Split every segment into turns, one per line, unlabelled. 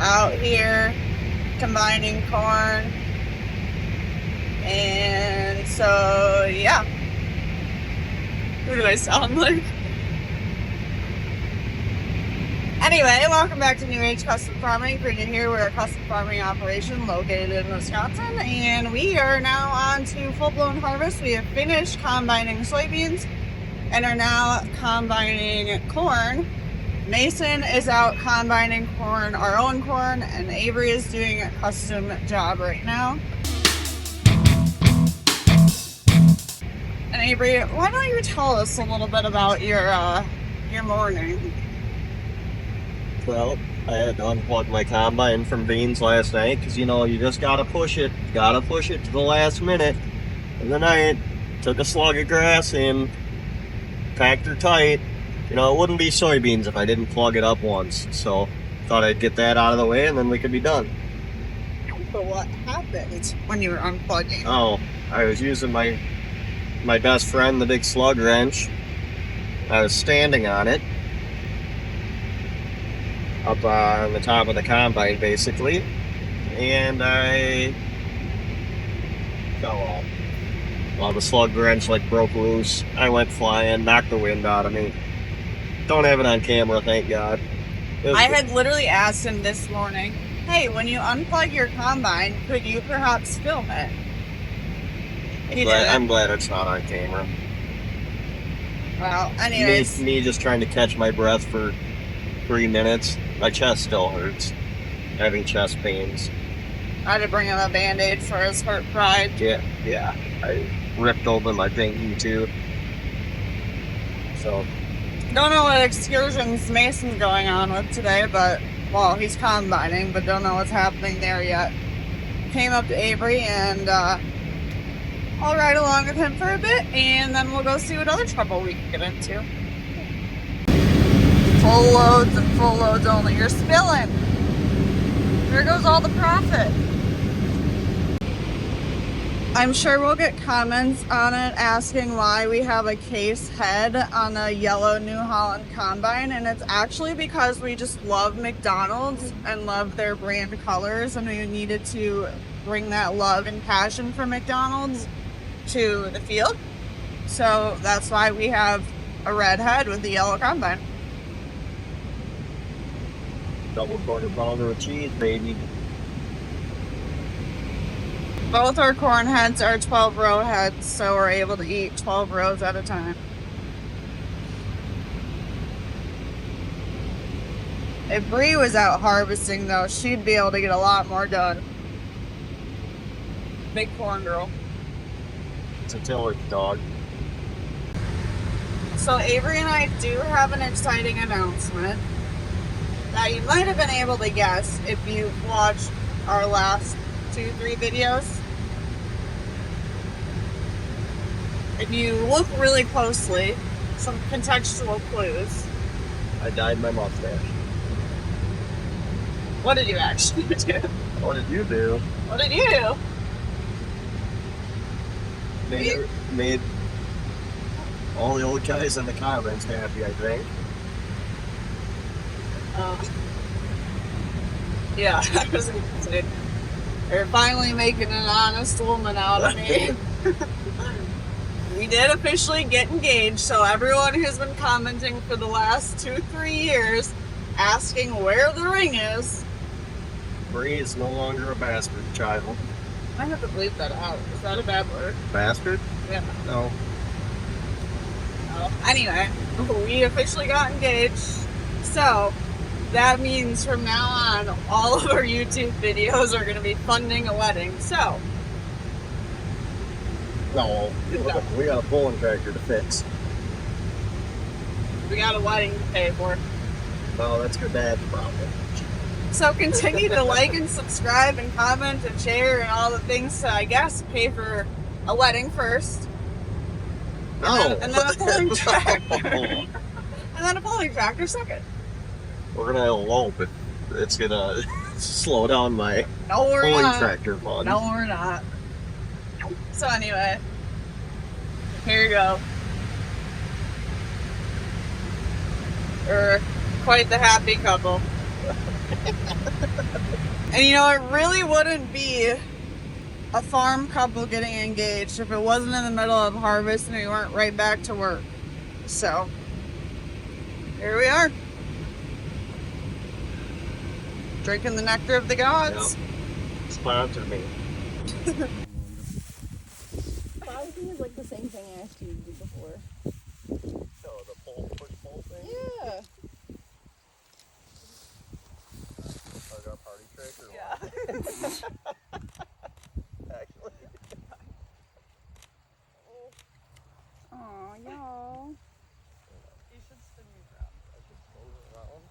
out here combining corn. And so, yeah. Who do I sound like? Anyway, welcome back to New Age Custom Farming. If you're new here, we're a custom farming operation located in Wisconsin, and we are now on to full-blown harvest. We have finished combining soybeans and are now combining corn. Mason is out combining corn, our own corn, and Avery is doing a custom job right now. And Avery, why don't you tell us a little bit about your morning?
Well, I had to unplug my combine from beans last night because, you know, you just gotta push it to the last minute of the night. Took a slug of grass in, packed her tight. You know, it wouldn't be soybeans if I didn't plug it up once. So, thought I'd get that out of the way and then we could be done.
But what happened when you were unplugging?
Oh, I was using my best friend, the big slug wrench. I was standing on it. Up on the top of the combine, basically, and I fell off. Well, the slug wrench broke loose. I went flying, knocked the wind out of me. Don't have it on camera, thank God.
I had literally asked him this morning, hey, when you unplug your combine, could you perhaps film it?
I'm glad it's not on camera.
Well, anyways.
Me just trying to catch my breath for 3 minutes. My chest still hurts. Having chest pains.
I had to bring him a Band-Aid for his hurt pride.
Yeah. I ripped open my pinky too. So.
Don't know what excursions Mason's going on with today, but, well, he's combining, but don't know what's happening there yet. Came up to Avery and, I'll ride along with him for a bit, and then we'll go see what other trouble we can get into. Full loads and full loads only. You're spilling. There goes all the profit. I'm sure we'll get comments on it asking why we have a case head on a yellow New Holland combine, and it's actually because we just love McDonald's and love their brand colors, and we needed to bring that love and passion for McDonald's to the field. So that's why we have a red head with the yellow combine.
Double quarter pounder of cheese, baby.
Both our corn heads are 12 row heads, so we're able to eat 12 rows at a time. If Bree was out harvesting, though, she'd be able to get a lot more done. Big corn girl.
It's a tiller dog.
So Avery and I do have an exciting announcement that you might have been able to guess if you watched our last 2-3 videos. If you look really closely, some contextual clues.
I dyed my mustache.
What did you actually do?
What did you do?
What did you do?
Made all the old guys in the comments happy, I think.
Yeah, I was going to say, they're finally making an honest woman out of me. We did officially get engaged, so everyone who's been commenting for the last 2-3 years asking where the ring is.
Bree is no longer a bastard child.
I have to bleep that out. Is that a bad word?
Bastard?
Yeah.
No.
Anyway, we officially got engaged, so that means from now on, all of our YouTube videos are going to be funding a wedding, so.
No, we got a pulling tractor to fix.
We got a wedding to pay for.
No, that's your dad's problem.
So continue to like and subscribe and comment and share and all the things to, I guess, pay for a wedding first.
No.
And then a pulling tractor. And then a pulling tractor second.
We're gonna elope it. It's gonna slow down my
pulling
tractor fun.
No, we're not. So anyway, here you go. We're quite the happy couple. And you know, it really wouldn't be a farm couple getting engaged if it wasn't in the middle of harvest and we weren't right back to work. So, here we are. Drinking the nectar of the gods.
Yep. Sponsor me.
I think it's like the same thing I asked you to do before.
So the push-pull thing?
Yeah.
Like our party trick or
Yeah.
what? Actually.
Aw, y'all.
You should spin me around.
I should slow it around.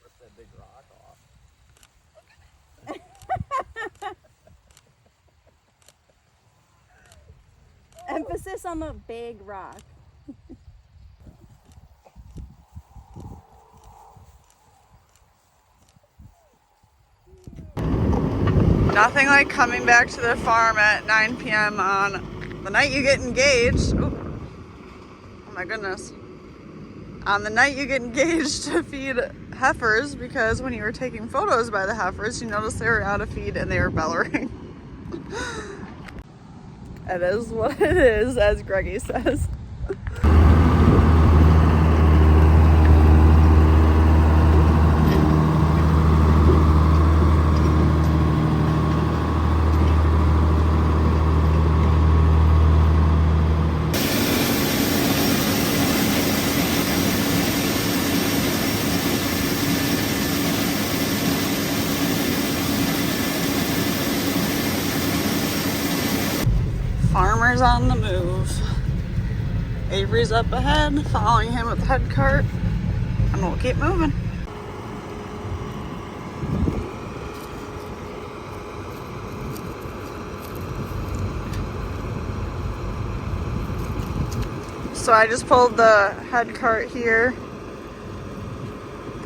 Rip that big rock off.
Emphasis on the big rock.
Nothing like coming back to the farm at 9 p.m. on the night you get engaged. Ooh. Oh my goodness. On the night you get engaged to feed heifers, because when you were taking photos by the heifers, you noticed they were out of feed and they were bellowing. It is what it is, as Greggy says. Farmer's on the move. Avery's up ahead, following him with the head cart, and we'll keep moving. So I just pulled the head cart here.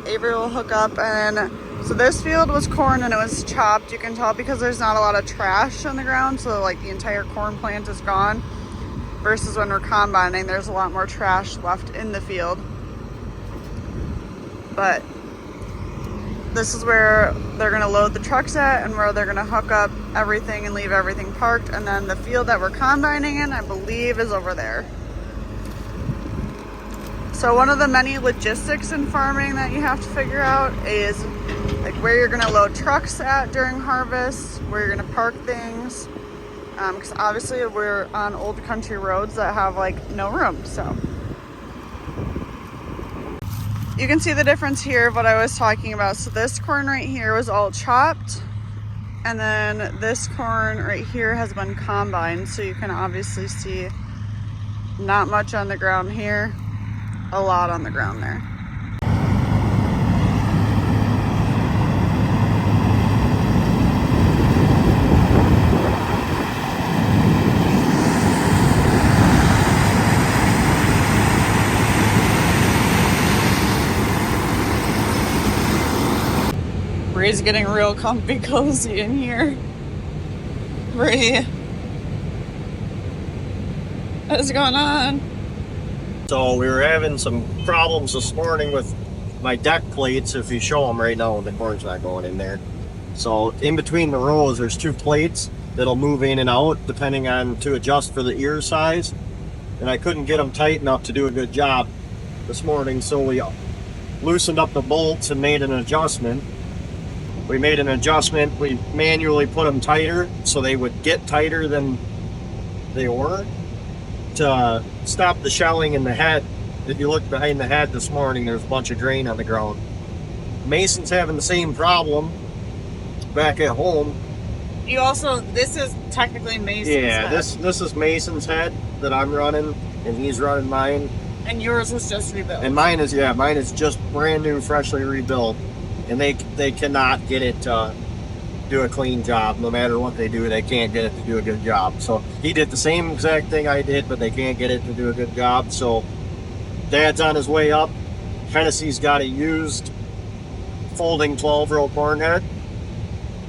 Avery will hook up, and so this field was corn and it was chopped. You can tell because there's not a lot of trash on the ground, so like the entire corn plant is gone. Versus when we're combining, there's a lot more trash left in the field. But this is where they're gonna load the trucks at and where they're gonna hook up everything and leave everything parked. And then the field that we're combining in, I believe, is over there. So one of the many logistics in farming that you have to figure out is like where you're gonna load trucks at during harvest, where you're gonna park things. Because obviously we're on old country roads that have like no room, so. You can see the difference here of what I was talking about. So this corn right here was all chopped, and then this corn right here has been combined. So you can obviously see not much on the ground here, a lot on the ground there. Bree's getting real comfy cozy in here. Bree, what's going on?
So we were having some problems this morning with my deck plates. If you show them right now, the corn's not going in there. So in between the rows, there's two plates that'll move in and out depending on to adjust for the ear size. And I couldn't get them tight enough to do a good job this morning, so we loosened up the bolts and made an adjustment. We made an adjustment. We manually put them tighter so they would get tighter than they were to stop the shelling in the head. If you look behind the head this morning, there's a bunch of grain on the ground. Mason's having the same problem back at home.
You also, this is technically Mason's
Yeah,
head.
this is Mason's head that I'm running, and he's running mine.
And yours was just rebuilt.
And mine is just brand new, freshly rebuilt. And they cannot get it to do a clean job. No matter what they do, they can't get it to do a good job. So he did the same exact thing I did, but they can't get it to do a good job. So Dad's on his way up. Tennessee's got a used folding 12-row corn head,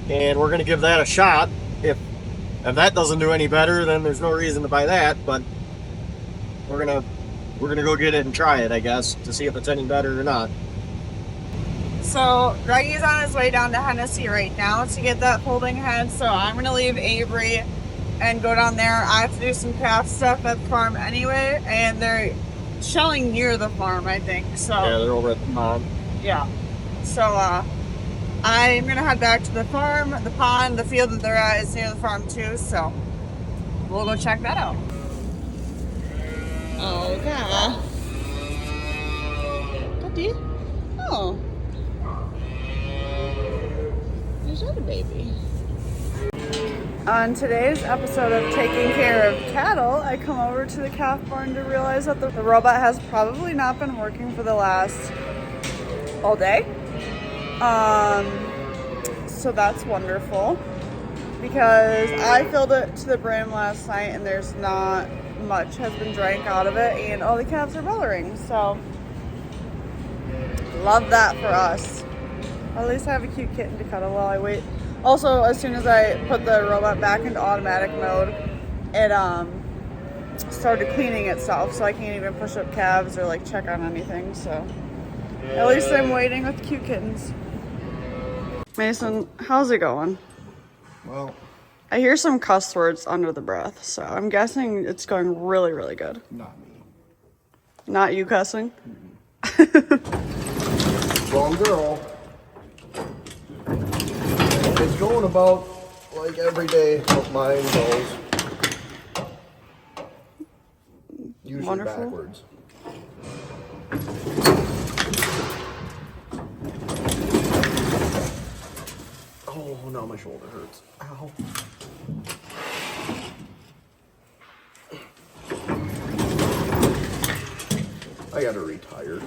and we're going to give that a shot. If that doesn't do any better, then there's no reason to buy that. But we're going to we're gonna go get it and try it, I guess, to see if it's any better or not.
So Greggy's on his way down to Hennessy right now to get that folding head. So I'm gonna leave Avery and go down there. I have to do some calf stuff at the farm anyway, and they're shelling near the farm, I think. So
Yeah, they're over at the pond.
yeah. So I'm gonna head back to the farm, the pond, the field that they're at is near the farm too. So we'll go check that out. Okay. Puppy. Oh. There's a baby. On today's episode of Taking Care of Cattle, I come over to the calf barn to realize that the robot has probably not been working for the last all day. So that's wonderful because I filled it to the brim last night and there's not much has been drank out of it and all the calves are bothering. So love that for us. At least I have a cute kitten to cuddle while I wait. Also, as soon as I put the robot back into automatic mode, it started cleaning itself, so I can't even push up calves or like check on anything. So at least I'm waiting with cute kittens. Mason, how's it going?
Well,
I hear some cuss words under the breath, so I'm guessing it's going really, really good.
not me.
Not you cussing?
Wrong girl. It's going about like every day how mine goes. Usually
Wonderful.
backwards. Oh, now my shoulder hurts. Ow. I gotta retire.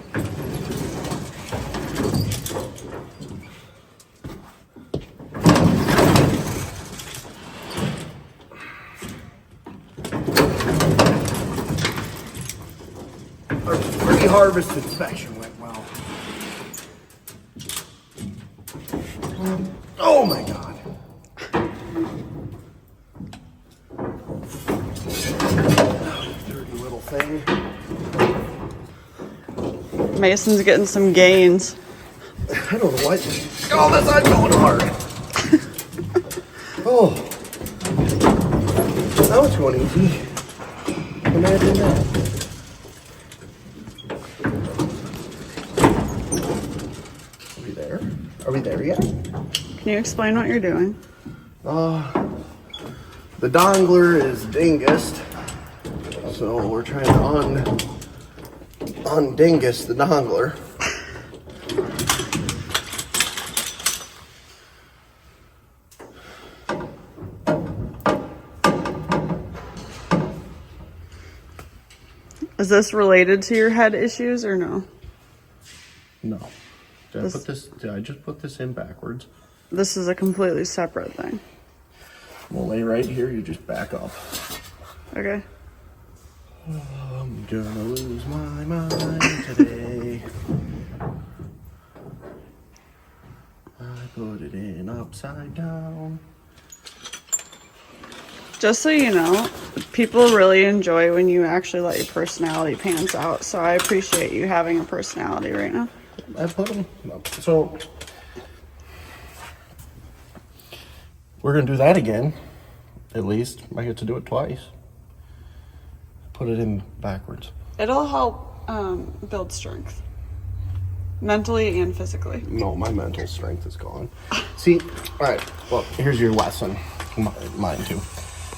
Our pre-harvest inspection went well. Oh my God. Dirty little thing.
Mason's getting some gains.
I don't know what. Oh, that's not going hard. Oh. Now it's going easy. Imagine that. Are we there? Are we there yet?
Can you explain what you're doing?
The dongler is dingused. So we're trying to undingus the dongler.
Is this related to your head issues or no?
No. Did I just put this in backwards?
This is a completely separate thing.
We'll lay right here, you just back up.
Okay.
I'm gonna lose my mind today. I put it in upside down.
Just so you know, people really enjoy when you actually let your personality pants out. So I appreciate you having a personality right now.
I put them up. So we're gonna do that again. At least I get to do it twice. Put it in backwards.
It'll help build strength. Mentally and physically.
No, my mental strength is gone. See, all right, well, here's your lesson. Mine too.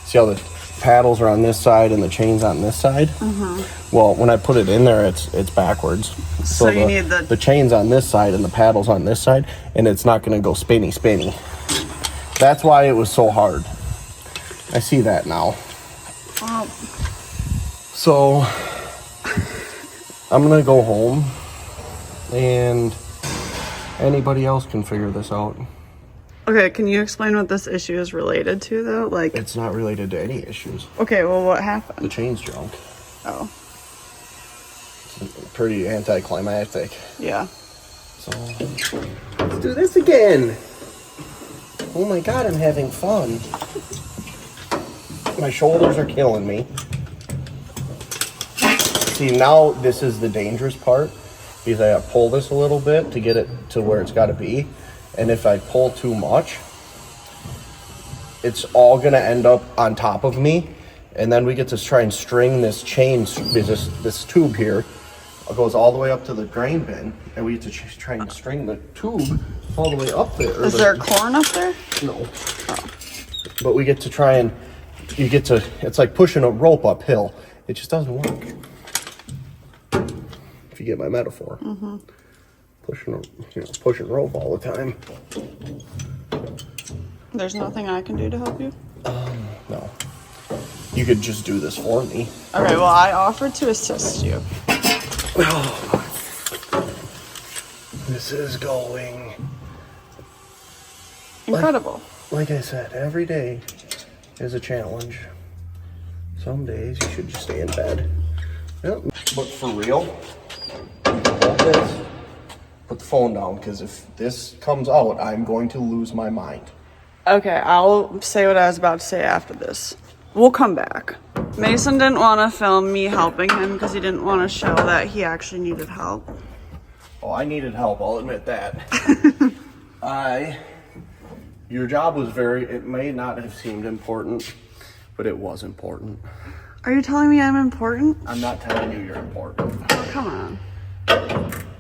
See how the paddles are on this side and the chain's on this side? Mm-hmm. Well, when I put it in there, it's backwards.
So you need
the chain's on this side and the paddle's on this side, and it's not going to go spinny. That's why it was so hard. I see that now.
Wow.
So I'm going to go home, and anybody else can figure this out.
Okay, can you explain what this issue is related to, though? Like,
It's not related to any issues.
okay, well, what
The
happened?
chain's junk.
Oh,
It's pretty anticlimactic.
yeah.
So let's do this again. Oh my God, I'm having fun. My shoulders are killing me. see, now this is the dangerous part because I have to pull this a little bit to get it to where it's got to be. And if I pull too much, it's all going to end up on top of me. And then we get to try and string this chain, this tube here. It goes all the way up to the grain bin. And we get to try and string the tube all the way up there.
Is there corn up there?
No. Oh. But we get to try and, it's like pushing a rope uphill. It just doesn't work. If you get my metaphor. Mm-hmm. Pushing rope all the time.
There's nothing I can do to help you?
No. You could just do this for me.
Okay, well, I offered to assist you.
This is going
incredible.
Like I said, every day is a challenge. Some days you should just stay in bed. Yep. But for real, hold this. Put the phone down, because if this comes out, I'm going to lose my mind.
Okay, I'll say what I was about to say after this. We'll come back. Mason didn't want to film me helping him because he didn't want to show that he actually needed help.
Oh, I needed help, I'll admit that. Your job was it may not have seemed important, but it was important.
Are you telling me I'm important?
I'm not telling you you're important.
Oh, come on.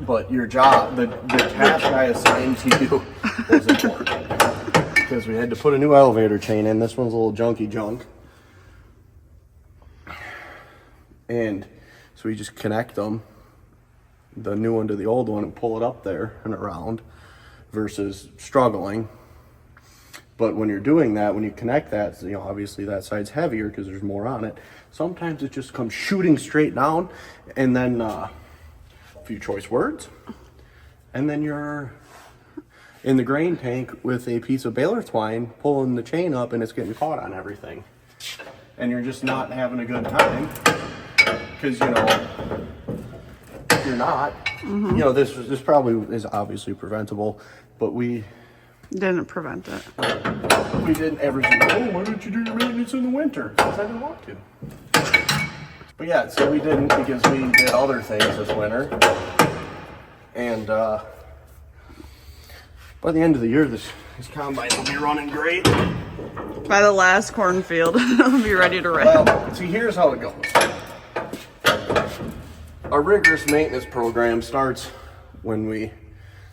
But your job, the task I assigned to you was important. Because we had to put a new elevator chain in. This one's a little junky junk. And so we just connect them, the new one to the old one, and pull it up there and around versus struggling. But when you're doing that, when you connect that, obviously that side's heavier because there's more on it. Sometimes it just comes shooting straight down, and then a few choice words, and then you're in the grain tank with a piece of baler twine pulling the chain up, and it's getting caught on everything. And you're just not having a good time because, you're not. Mm-hmm. This probably is obviously preventable, but we
didn't prevent it.
We didn't ever say, oh, why don't you do your maintenance in the winter? Because I didn't want to. But yeah, so we didn't because we did other things this winter. And by the end of the year, this combine will be running great.
By the last cornfield, it'll be ready to rip.
Well, see, here's how it goes. Our rigorous maintenance program starts when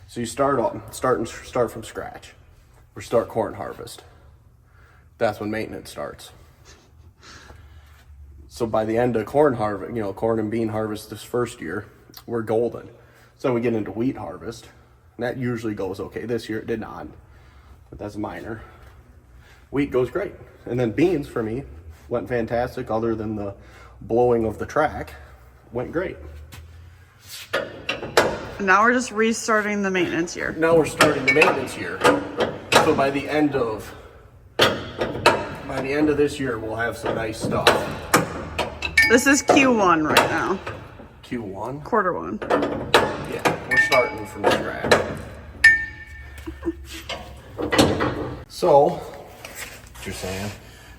so you start from scratch. Or start corn harvest. That's when maintenance starts. So by the end of corn harvest, corn and bean harvest this first year, we're golden. So we get into wheat harvest, and that usually goes okay. This year it did not, but that's minor. Wheat goes great. And then beans for me went fantastic, other than the blowing of the track, went great.
Now we're just restarting the maintenance year.
Now we're starting the maintenance year. So by the end of this year, we'll have some nice stuff.
This is Q1 right now.
Q1?
Quarter one.
Yeah, we're starting from scratch. So, what you're saying,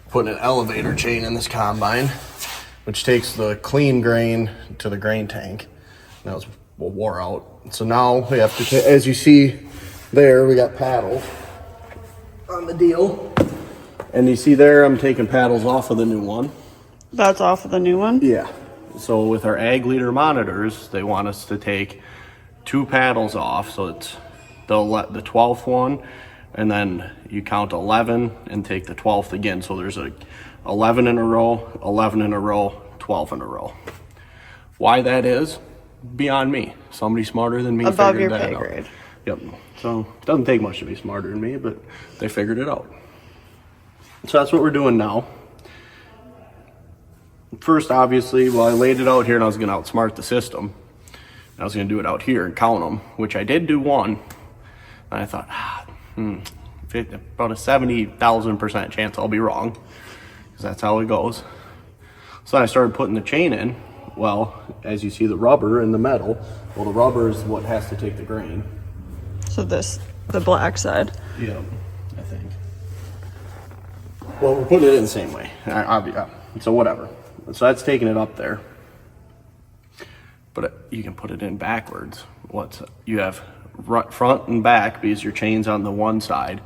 putting an elevator chain in this combine, which takes the clean grain to the grain tank. That was wore out. So now we have to, as you see there, we got paddles on the deal. And you see there, I'm taking paddles off of the new one.
That's off of the new one?
Yeah. So with our ag leader monitors, they want us to take 2 paddles off. So it's the 12th one, and then you count 11 and take the 12th again. So there's 11 in a row, 11 in a row, 12 in a row. Why that is, beyond me. Somebody smarter than me
above
figured
your
that
pay
out.
grade.
Yep. So it doesn't take much to be smarter than me, but they figured it out. So that's what we're doing now. First, obviously, I laid it out here and I was going to outsmart the system. I was going to do it out here and count them, which I did do one. And I thought, about a 70,000% chance I'll be wrong, because that's how it goes. So I started putting the chain in. Well, as you see the rubber and the metal, well, the rubber is what has to take the grain.
So the black side.
Yeah, I think. Well, we're putting it in the same way. So whatever. So that's taking it up there. but you can put it in backwards. You have front and back because your chain's on the one side,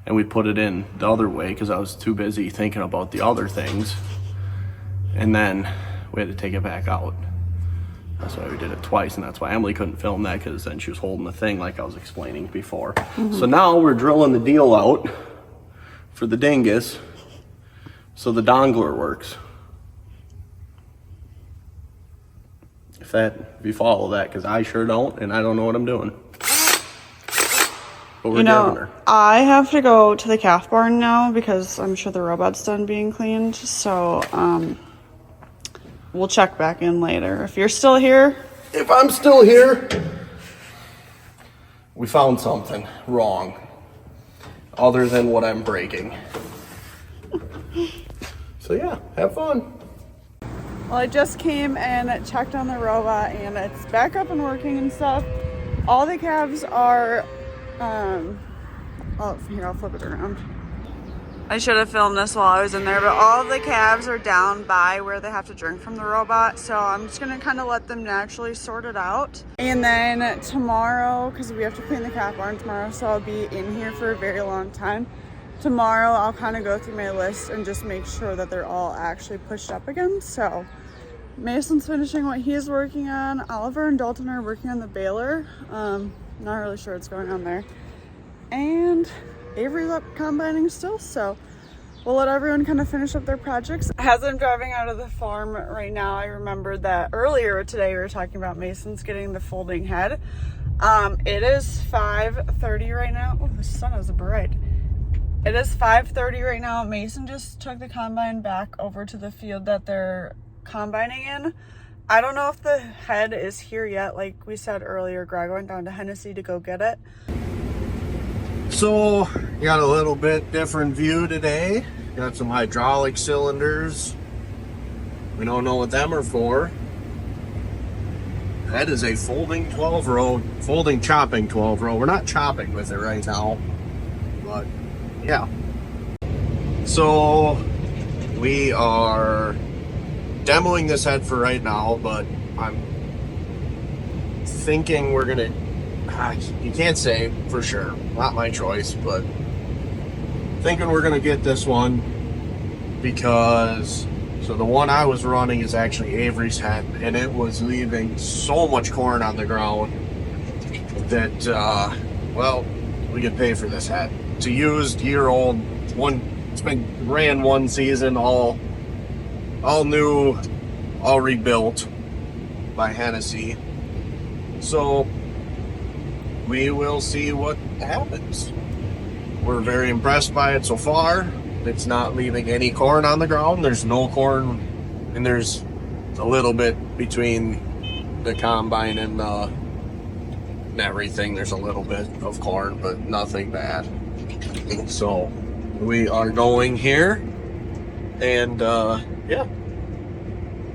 and we put it in the other way because I was too busy thinking about the other things, and then we had to take it back out. That's why we did it twice, and that's why Emily couldn't film that, because then she was holding the thing like I was explaining before. So now we're drilling the deal out for the dingus so the dongler works. If you follow that, because I sure don't, and I don't know what I'm doing. But we're giving her.
I have to go to the calf barn now because I'm sure the robot's done being cleaned. So we'll check back in later. If you're still here.
If I'm still here, we found something wrong other than what I'm breaking. So yeah, have fun.
Well, I just came and checked on the robot and it's back up and working and stuff. All the calves are, here, I'll flip it around. I should have filmed this while I was in there, but all of the calves are down by where they have to drink from the robot. So I'm just gonna kind of let them naturally sort it out. And then tomorrow, because we have to clean the calf barn tomorrow, so I'll be in here for a very long time. Tomorrow I'll kind of go through my list and just make sure that they're all actually pushed up again. So Mason's finishing what he's working on. Oliver and Dalton are working on the baler. Not really sure what's going on there. And Avery's up combining still, so we'll let everyone kind of finish up their projects. As I'm driving out of the farm right now, I remembered that earlier today we were talking about Mason's getting the folding head. It is 5:30 right now. Oh, the sun is bright. It is 5:30 right now. Mason just took the combine back over to the field that they're combining in. I don't know if the head is here yet. Like we said earlier, Greg went down to Hennessy to go get it.
So, got a little bit different view today. Got some hydraulic cylinders. We don't know what them are for. That is a folding 12-row, folding chopping 12-row. We're not chopping with it right now, but yeah. So, we are demoing this head for right now, but I'm thinking we're gonna, you can't say for sure, not my choice, but thinking we're gonna get this one because, so the one I was running is actually Avery's head, and it was leaving so much corn on the ground that, well, we could pay for this head. It's a used, year-old one. It's been ran one season, all new, all rebuilt by Hennessy. So we will see what happens. We're very impressed by it so far. It's not leaving any corn on the ground. There's no corn, and there's a little bit between the combine and everything. There's a little bit of corn, but nothing bad. So we are going here, and yeah,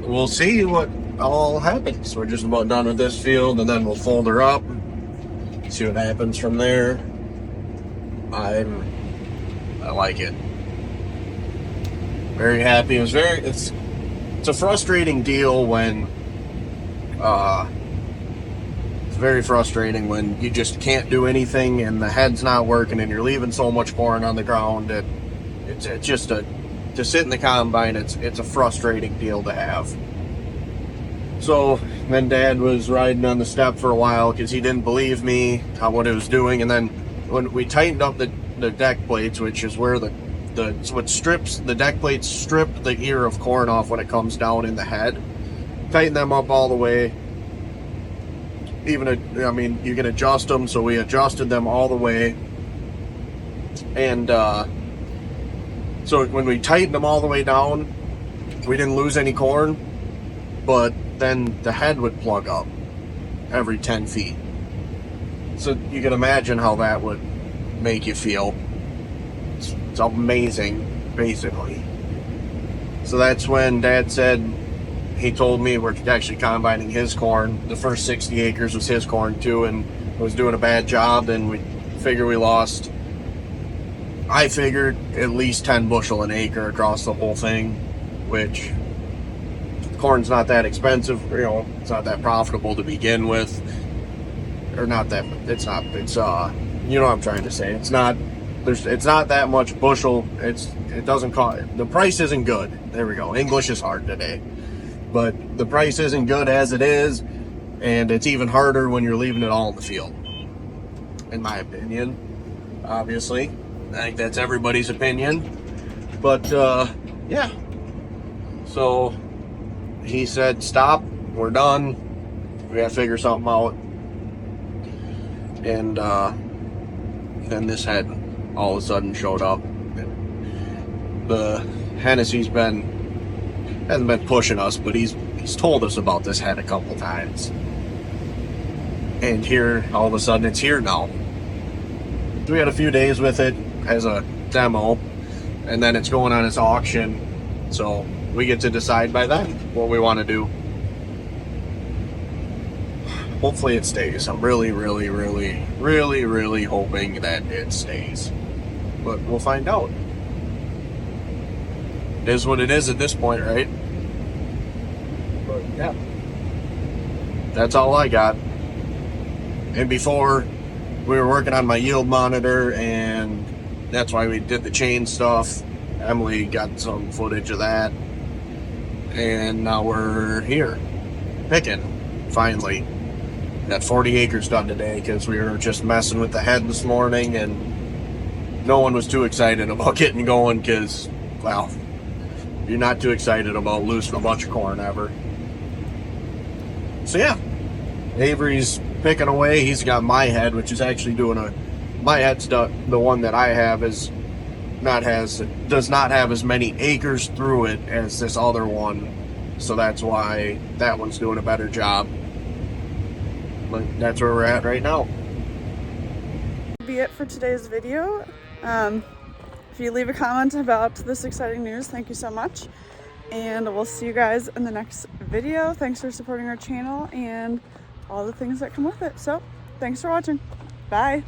we'll see what all happens. We're just about done with this field, and then we'll fold her up, see what happens from there. I like it. Very happy. It's a frustrating deal when it's very frustrating when you just can't do anything and the head's not working and you're leaving so much corn on the ground. It's just to sit in the combine, it's a frustrating deal to have. So then Dad was riding on the step for a while because he didn't believe me what it was doing, and then when we tightened up the deck plates, which is where the deck plates strip the ear of corn off when it comes down in the head, tighten them up all the way. You can adjust them, so we adjusted them all the way, and so when we tightened them all the way down, we didn't lose any corn, but then the head would plug up every 10 feet. So you can imagine how that would make you feel. It's amazing, basically. So that's when Dad said, he told me we're actually combining his corn. The first 60 acres was his corn too, and was doing a bad job, and we figured we lost, I figured, at least 10 bushel an acre across the whole thing, which corn's not that expensive, you know, it's not that profitable to begin with. Or not that, it's you know what I'm trying to say. It's not that much bushel. It doesn't cost, the price isn't good. There we go. English is hard today. But the price isn't good as it is, and it's even harder when you're leaving it all in the field. In my opinion, obviously. I think that's everybody's opinion. But, yeah. So, he said, stop, we're done. We gotta figure something out. And, then this head all of a sudden showed up. The Hennessy's hasn't been pushing us, but he's told us about this head a couple times. And here, all of a sudden, it's here now. We had a few days with it as a demo, and then it's going on its auction. So we get to decide by then what we want to do. Hopefully it stays. I'm really, really, really, really, really hoping that it stays. But we'll find out. It is what it is at this point, right? But yeah. That's all I got. And before, we were working on my yield monitor, and that's why we did the chain stuff. Emily got some footage of that. And now we're here, picking, finally. Got 40 acres done today because we were just messing with the head this morning, and no one was too excited about getting going because, well, you're not too excited about losing a bunch of corn ever. So yeah, Avery's picking away. He's got my head, which is actually doing my head's the one that I have does not have as many acres through it as this other one, so that's why that one's doing a better job. But that's where we're at right now.
That'll be it for today's video. If you leave a comment about this exciting news, thank you so much. And we'll see you guys in the next video. Thanks for supporting our channel and all the things that come with it. So, thanks for watching. Bye.